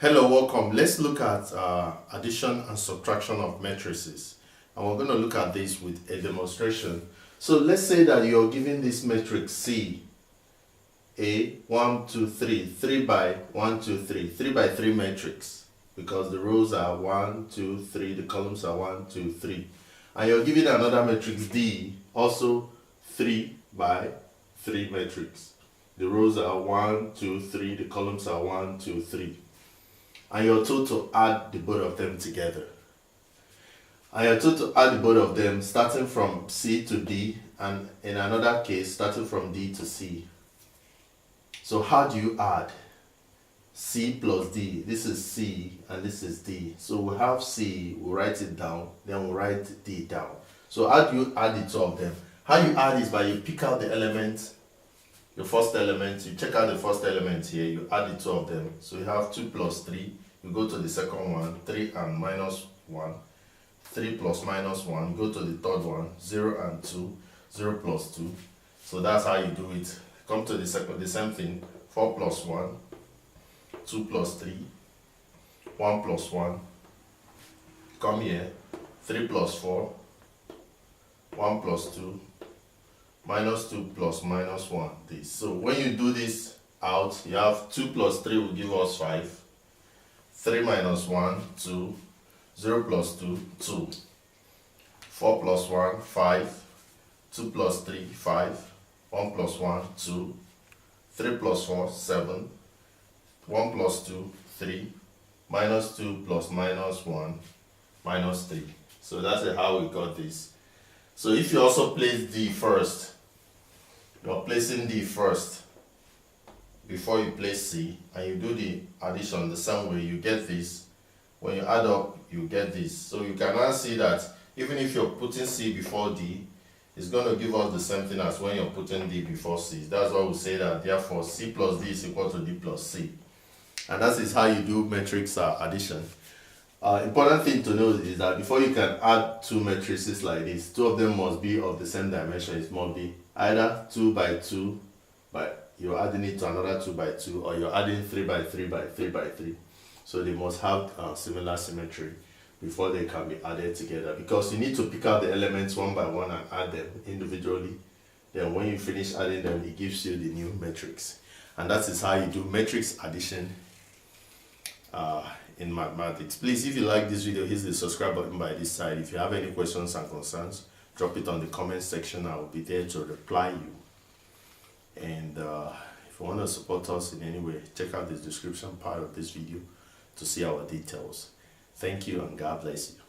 Hello, welcome. Let's look at addition and subtraction of matrices. And we're going to look at this with a demonstration. So let's say that you're given this matrix C, A, 1, 2, 3, 3 by 1, 2, 3, 3 by 3 matrix, because the rows are 1, 2, 3, the columns are 1, 2, 3. And you're given another matrix D, also 3 by 3 matrix. The rows are 1, 2, 3, the columns are 1, 2, 3. And you're told to add the both of them together. And you're told to add the both of them starting from C to D, and in another case starting from D to C. So how do you add? C plus D. This is C and this is D. So we have C, we'll write it down, then we'll write D down. So how do you add the two of them? How you add is by you pick out the element, the first element, you check out the first element here, you add the two of them. So you have 2 plus 3, you go to the second one, 3 and minus 1, 3 plus minus 1, go to the third one, 0 and 2, 0 plus 2. So that's how you do it. Come to the second, the same thing, 4 plus 1, 2 plus 3, 1 plus 1, come here, 3 plus 4, 1 plus 2, minus 2 plus minus 1, this. So when you do this out, you have 2 plus 3 will give us 5, 3 minus 1, 2, 0 plus 2, 2, 4 plus 1, 5, 2 plus 3, 5, 1 plus 1, 2, 3 plus 4, 7, 1 plus 2, 3, minus 2 plus minus 1, minus 3. So that's how we got this. So if you also place D first, you're placing D first before you place C, and you do the addition the same way, you get this. When you add up, you get this. So you can now see that even if you're putting C before D, it's going to give us the same thing as when you're putting D before C. That's why we say that therefore C plus D is equal to D plus C. And that is how you do matrix addition. Important thing to know is that before you can add two matrices like this, two of them must be of the same dimension. It must be either 2 by 2, but you're adding it to another 2 by 2, or you're adding 3 by 3 by 3 by 3. So they must have similar symmetry before they can be added together, because you need to pick out the elements one by one and add them individually. Then when you finish adding them, it gives you the new matrix. And that is how you do matrix addition in mathematics. Please, if you like this video, hit the subscribe button by this side. If you have any questions and concerns, drop it on the comment section. I will be there to reply you. And if you want to support us in any way, check out the description part of this video to see our details. Thank you and God bless you.